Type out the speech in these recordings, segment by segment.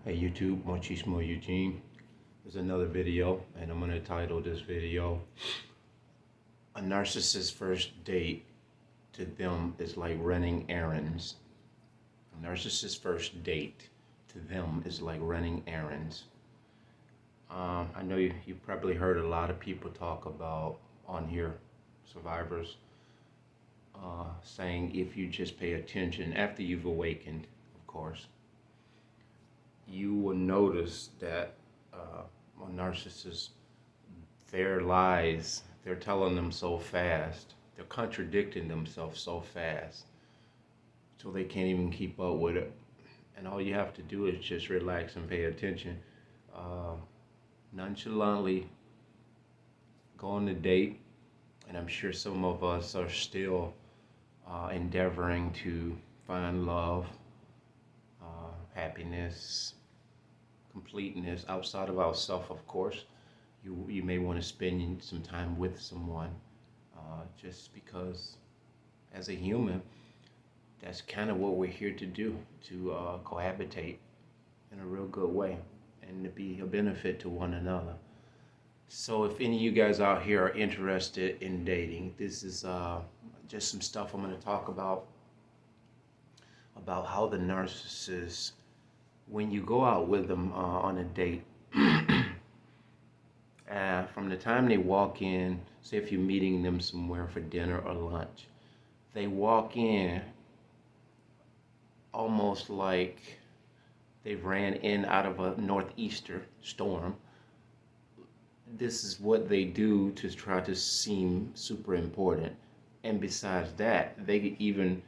Hey YouTube, Machismo Eugene. There's another video, and I'm gonna title this video, "A Narcissist's First Date to Them is Like Running Errands." A narcissist's first date to them is like running errands. I know you probably heard a lot of people talk about on here, survivors, saying if you just pay attention after you've awakened, of course, you will notice that a narcissist, their lies, they're telling them so fast, they're contradicting themselves so fast, so they can't even keep up with it. And all you have to do is just relax and pay attention. Uh, Nonchalantly go on a date, and I'm sure some of us are still endeavoring to find love, happiness, completeness outside of ourselves, of course. You may want to spend some time with someone, just because as a human, that's kind of what we're here to do, to cohabitate in a real good way and to be a benefit to one another. So if any of you guys out here are interested in dating, this is just some stuff I'm going to talk about how the narcissist, when you go out with them on a date, from the time they walk in, say if you're meeting them somewhere for dinner or lunch, they walk in almost like they ran in out of a northeaster storm. This is what they do to try to seem super important. And besides that, they even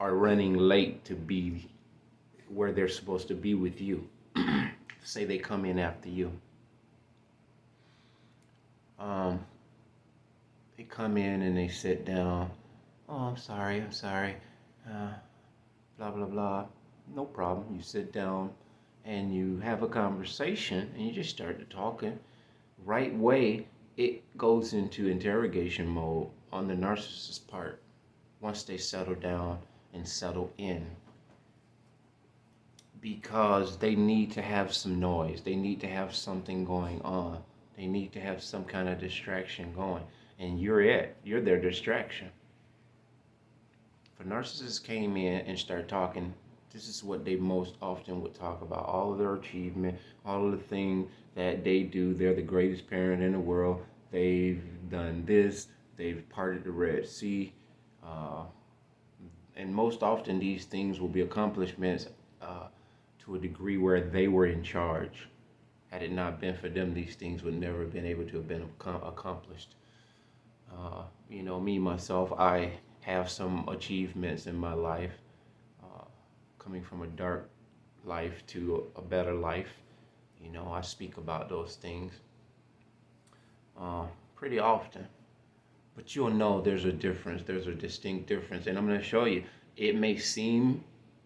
are running late to be where they're supposed to be with you. Say they come in after you. They come in and they sit down. Oh, I'm sorry. Blah, blah, blah. No problem. You sit down and you have a conversation and you just start talking. Right way, it goes into interrogation mode on the narcissist part once they settle down and settle in. Because they need to have some noise. They need to have something going on. They need to have some kind of distraction going. And you're it. You're their distraction. If a narcissist came in and started talking, this is what they most often would talk about. All of their achievement, all of the things that they do. They're the greatest parent in the world. They've done this. They've parted the Red Sea. And most often these things will be accomplishments to a degree where they were in charge. Had it not been for them, these things would never have been able to have been accomplished. Me, myself, I have some achievements in my life, coming from a dark life to a better life. I speak about those things pretty often. But you'll know there's a difference. There's a distinct difference. And I'm going to show you. It may seem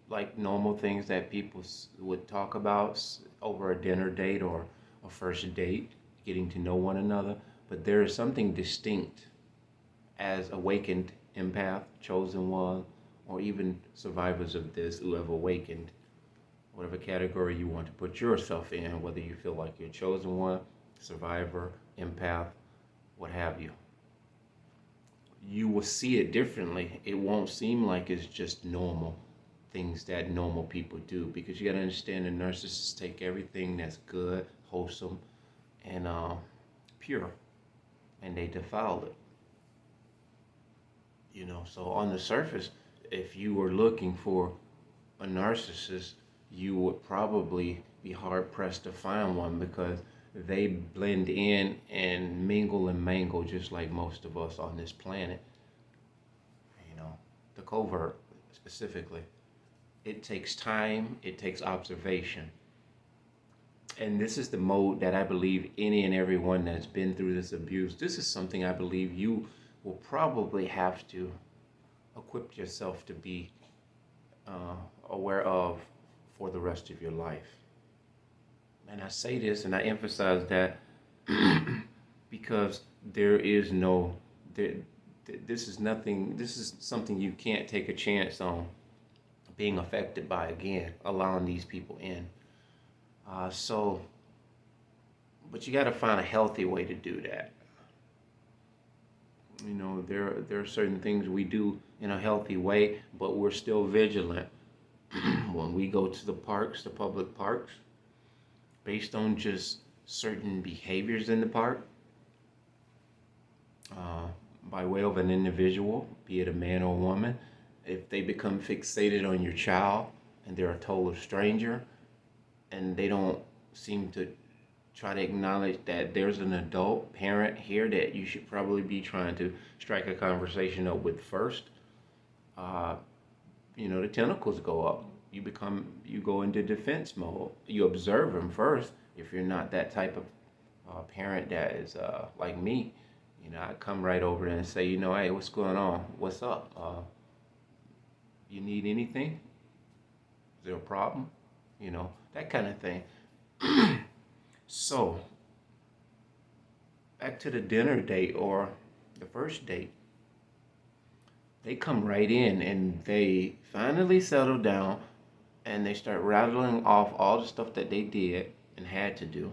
like normal things that people would talk about over a dinner date or a first date, getting to know one another. But there is something distinct as awakened empath, chosen one, or even survivors of this who have awakened, whatever category you want to put yourself in, whether you feel like you're chosen one, survivor, empath, what have you. You will see it differently. It won't seem like it's just normal things that normal people do, because you got to understand the narcissists take everything that's good, wholesome, and pure, and they defile it. So on the surface, if you were looking for a narcissist, you would probably be hard pressed to find one, because they blend in and mingle and mangle just like most of us on this planet. The covert specifically. It takes time, it takes observation. And this is the mode that I believe any and everyone that's been through this abuse, this is something I believe you will probably have to equip yourself to be aware of for the rest of your life. And I say this and I emphasize that because there is no, this is something you can't take a chance on being affected by again, allowing these people in. So, but you got to find a healthy way to do that. You know, there are certain things we do in a healthy way, but we're still vigilant. When we go to the parks, the public parks, based on just certain behaviors in the park, uh, by way of an individual, be it a man or a woman, if they become fixated on your child and they're a total stranger and they don't seem to try to acknowledge that there's an adult parent here that you should probably be trying to strike a conversation up with first, uh, the tentacles go up. You go into defense mode. You observe them first. If you're not that type of parent that is like me, I come right over there and say, hey, what's going on? What's up? You need anything? Is there a problem? That kind of thing. So, back to the dinner date or the first date. They come right in and they finally settle down and they start rattling off all the stuff that they did and had to do.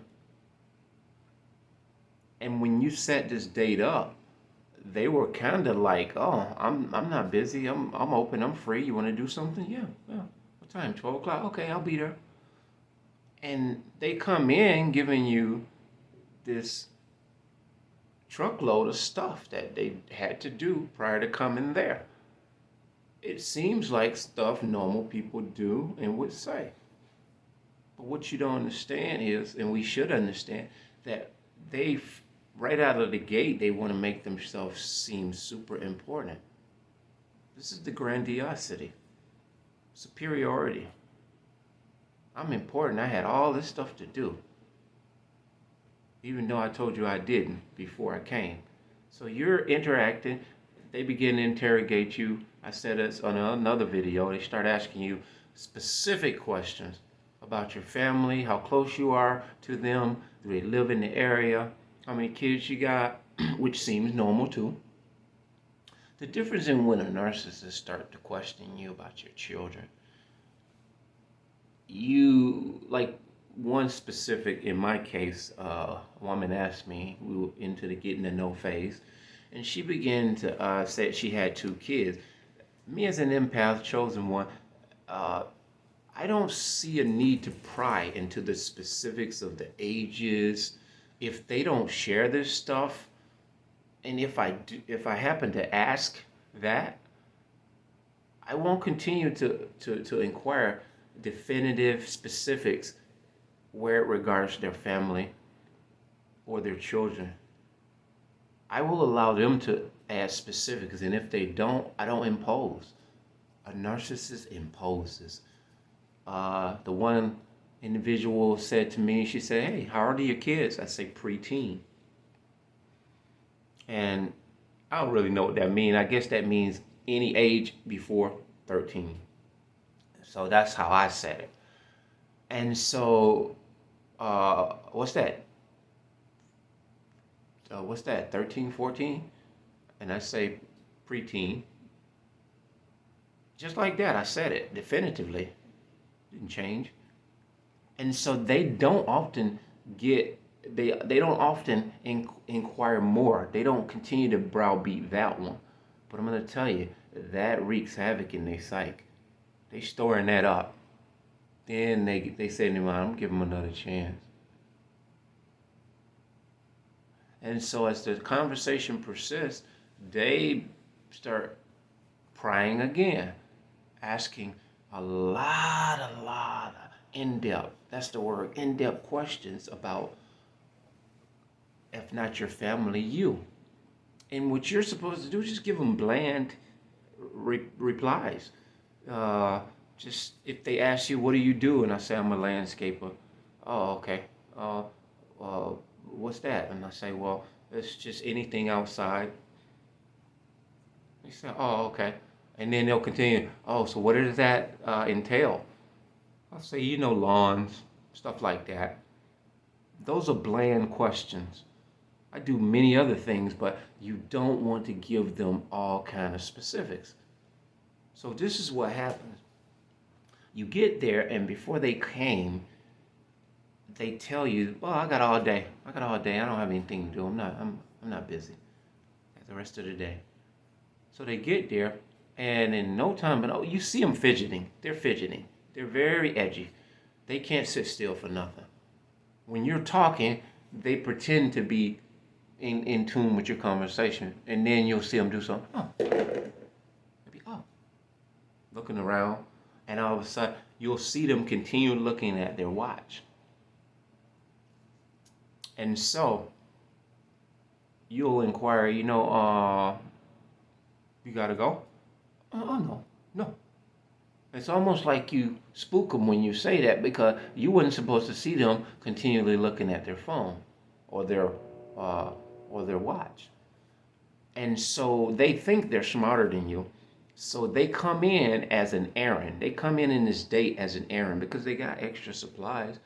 And when you set this date up, they were kind of like, "Oh, I'm not busy. I'm open. I'm free. You want to do something? Yeah, yeah. What time? 12 o'clock. Okay, I'll be there." And they come in giving you this truckload of stuff that they had to do prior to coming there. It seems like stuff normal people do and would say. But what you don't understand is, and we should understand, that they, right out of the gate, they want to make themselves seem super important. This is the grandiosity, superiority. I'm important. I had all this stuff to do, even though I told you I didn't before I came. So you're interacting. They begin to interrogate you. I said this on another video. They start asking you specific questions about your family, how close you are to them, do they live in the area, how many kids you got, which seems normal too. The difference in when a narcissist starts to question you about your children, like one specific, in my case, a woman asked me, we were into the getting to know phase, and she began to say she had 2 kids. Me as an empath, chosen one, I don't see a need to pry into the specifics of the ages. If they don't share this stuff, and if I happen to ask that, I won't continue to inquire definitive specifics where it regards their family or their children. I will allow them to add specifics, and if they don't, I don't impose. A narcissist imposes. The one individual said to me, she said, "Hey, how old are your kids?" I say, preteen. And I don't really know what that means. I guess that means any age before 13. So that's how I said it. And so, what's that? What's that, 13, 14? And I say preteen. Just like that, I said it definitively. Didn't change. And so they don't often they don't often inquire more. They don't continue to browbeat that one. But I'm going to tell you, that wreaks havoc in their psyche. They storing that up. Then they say to me, "I'm going to give them another chance." And so as the conversation persists, they start prying again, asking a lot of in-depth, that's the word, in-depth questions about, if not your family, you. And what you're supposed to do is just give them bland replies. Just if they ask you, "What do you do?" and I say, "I'm a landscaper." "Oh, okay. What's that?" And I say, "Well, it's just anything outside." They say, "Oh, okay." And then they'll continue, "Oh, so what does that entail?" I'll say, lawns, stuff like that. Those are bland questions. I do many other things, but you don't want to give them all kind of specifics. So this is what happens. You get there, and before they came, they tell you, well, I got all day. I got all day. I don't have anything to do. I'm not busy. Got the rest of the day. So they get there, and in no time, but oh, you see them fidgeting. They're fidgeting. They're very edgy. They can't sit still for nothing. When you're talking, they pretend to be in tune with your conversation, and then you'll see them do something. Oh, maybe looking around, and all of a sudden you'll see them continue looking at their watch. And so you'll inquire, you gotta go? Oh, no, no. It's almost like you spook them when you say that, because you weren't supposed to see them continually looking at their phone or their watch. And so they think they're smarter than you. So they come in as an errand. They come in this date as an errand because they got extra supplies.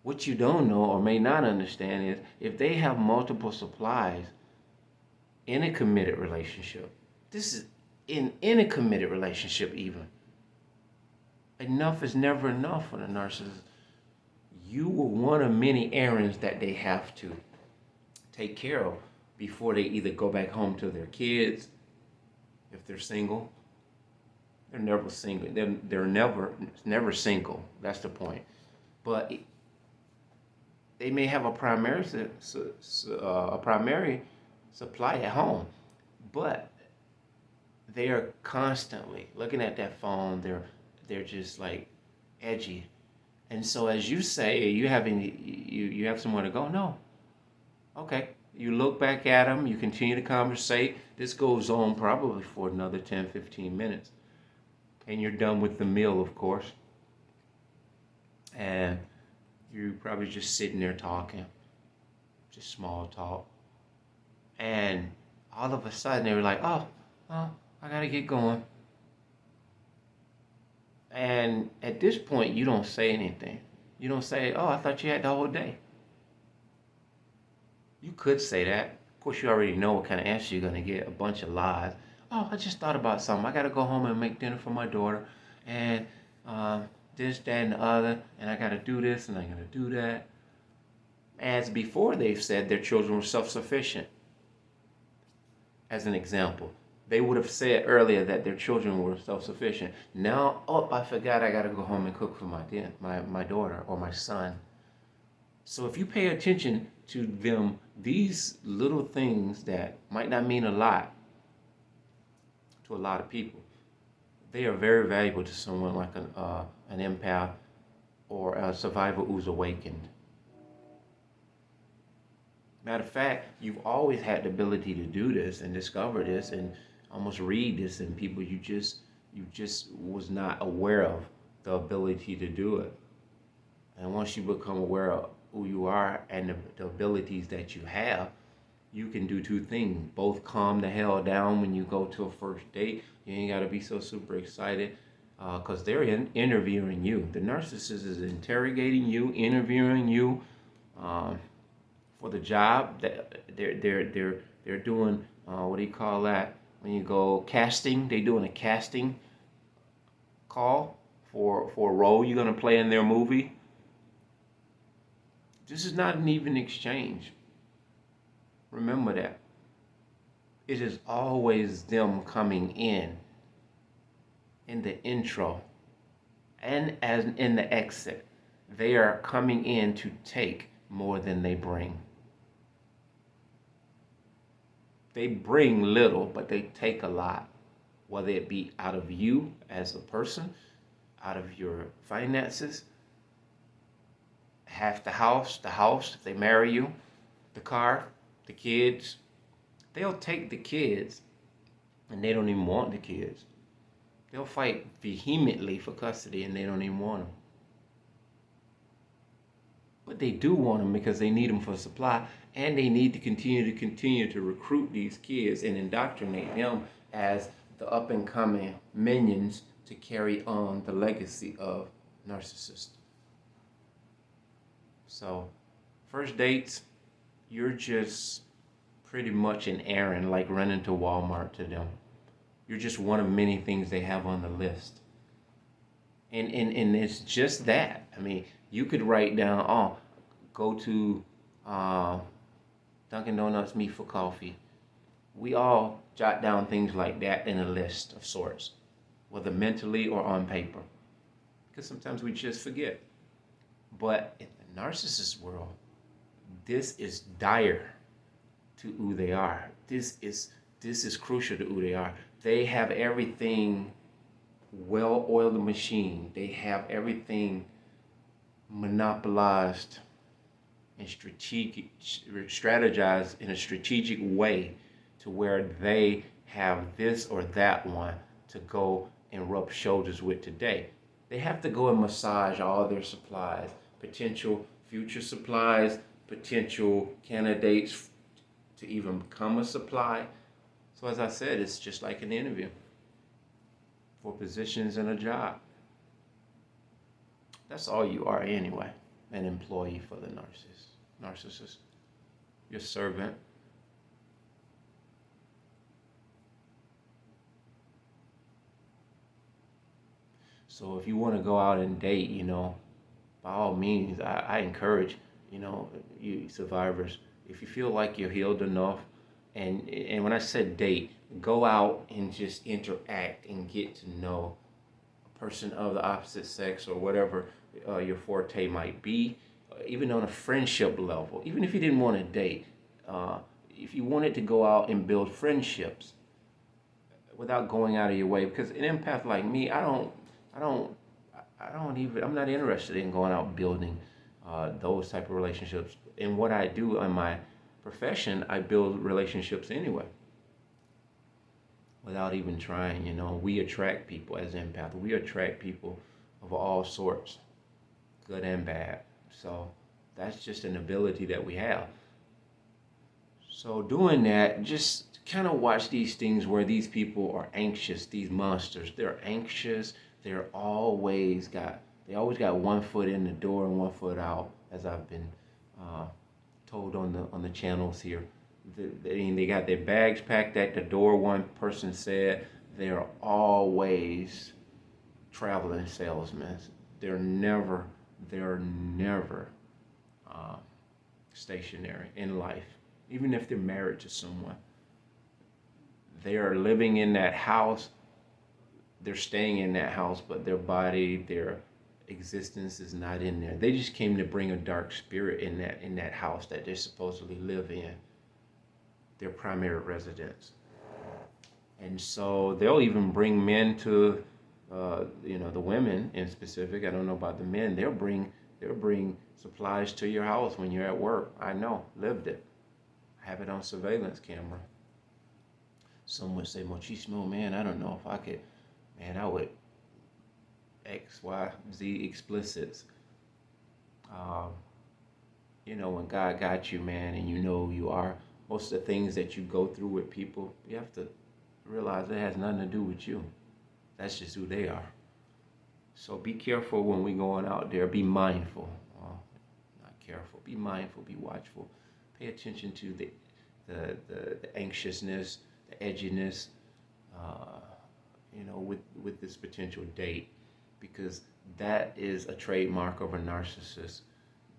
What you don't know or may not understand is if they have multiple supplies in a committed relationship, this is in a committed relationship even, enough is never enough for the narcissist. You were one of many errands that they have to take care of before they either go back home to their kids, if they're single. They're never single. They're never single. That's the point. But they may have a primary supply at home, but they are constantly looking at that phone. They're just like edgy, and so as you say, you have somewhere to go. No, okay. You look back at them. You continue to conversate. This goes on probably for another 10, 15 minutes, and you're done with the meal, of course, and you're probably just sitting there talking, just small talk, and all of a sudden they were like, oh, I gotta get going. And at this point, you don't say anything. You don't say, oh, I thought you had the whole day. You could say that. Of course, you already know what kind of answer you're going to get, a bunch of lies. Oh, I just thought about something. I got to go home and make dinner for my daughter. And this, that, and the other. And I got to do this and I got to do that. As before, they've said their children were self-sufficient. As an example. They would have said earlier that their children were self-sufficient. Now, oh, I forgot I got to go home and cook for my daughter or my son. So if you pay attention to them, these little things that might not mean a lot to a lot of people, they are very valuable to someone like an empath or a survivor who's awakened. Matter of fact, you've always had the ability to do this and discover this and almost read this in people you just was not aware of the ability to do it. And once you become aware of who you are and the abilities that you have, you can do two things. Both calm the hell down when you go to a first date. You ain't got to be so super excited because they're interviewing you. The narcissist is interrogating you, interviewing you for the job. They're doing what do you call that? When you go casting, they're doing a casting call for a role you're gonna play in their movie. This is not an even exchange. Remember that. It is always them coming in the intro and as in the exit. They are coming in to take more than they bring. They bring little, but they take a lot, whether it be out of you as a person, out of your finances, half the house, if they marry you, the car, the kids. They'll take the kids, and they don't even want the kids. They'll fight vehemently for custody, and they don't even want them. But they do want them because they need them for supply, and they need to continue to recruit these kids and indoctrinate them as the up-and-coming minions to carry on the legacy of Narcissist. So, first dates, you're just pretty much an errand, like running to Walmart to them. You're just one of many things they have on the list. And it's just that. I mean, you could write down, oh, go to uh, Dunkin' Donuts, meet for coffee. We all jot down things like that in a list of sorts, whether mentally or on paper, because sometimes we just forget. But in the narcissist world, this is dire to who they are. This is crucial to who they are. They have everything well-oiled machine. They have everything monopolized and strategized in a strategic way to where they have this or that one to go and rub shoulders with today. They have to go and massage all their supplies, potential future supplies, potential candidates to even become a supply. So as I said, it's just like an interview for positions in a job. That's all you are anyway, an employee for the narcissist. Your servant. So if you want to go out and date, by all means, I encourage, you survivors, if you feel like you're healed enough, and when I said date, go out and just interact and get to know a person of the opposite sex or whatever your forte might be, even on a friendship level. Even if you didn't want to date, if you wanted to go out and build friendships without going out of your way, because an empath like me, I'm not interested in going out building those type of relationships. And what I do in my profession, I build relationships anyway, without even trying. We attract people as empaths. We attract people of all sorts, good and bad. So that's just an ability that we have. So doing that, just kind of watch these things where these people are anxious, these monsters. They're anxious. They always got one foot in the door and one foot out, as I've been told on the channels here. They got their bags packed at the door. One person said they're always traveling salesmen. They're never stationary in life, even if they're married to someone. They are living in that house. They're staying in that house, but their body, their existence is not in there. They just came to bring a dark spirit in that house that they supposedly live in, their primary residence. And so they'll even bring men to, the women in specific. I don't know about the men. They'll bring supplies to your house when you're at work. I know, lived it. I have it on surveillance camera. Some would say, "Machismo, man, I don't know if I could." Man, I would X, Y, Z explicits. When God got you, man, and you know who you are, most of the things that you go through with people, you have to realize it has nothing to do with you. That's just who they are. So be careful when we're going out there. Be mindful. Not careful. Be mindful. Be watchful. Pay attention to the anxiousness, the edginess, with this potential date, because that is a trademark of a narcissist.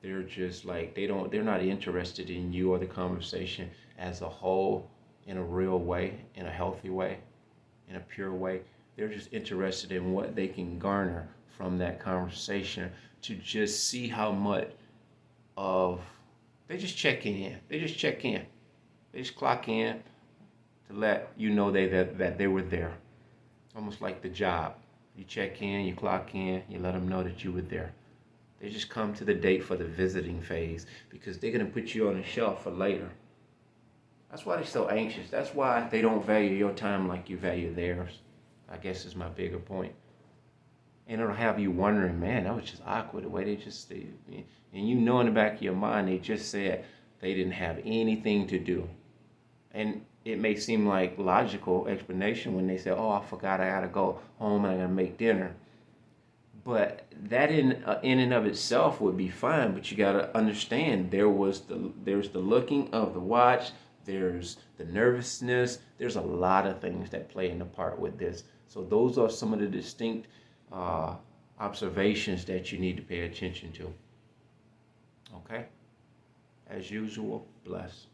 They're just like, they're not interested in you or the conversation as a whole in a real way, in a healthy way, in a pure way. They're just interested in what they can garner from that conversation to just see how much of, they just check in. They just check in. They just clock in to let you know that they were there. Almost like the job. You check in, you clock in, you let them know that you were there. They just come to the date for the visiting phase because they're going to put you on the shelf for later. That's why they're so anxious. That's why they don't value your time like you value theirs, I guess is my bigger point. And it'll have you wondering, man, that was just awkward the way they just stayed. And in the back of your mind, they just said they didn't have anything to do. And it may seem like logical explanation when they say, "Oh, I forgot I gotta go home and I gotta make dinner." But that in and of itself would be fine. But you gotta understand there's the looking of the watch, there's the nervousness, there's a lot of things that play into part with this. So those are some of the distinct observations that you need to pay attention to. Okay? as usual, bless.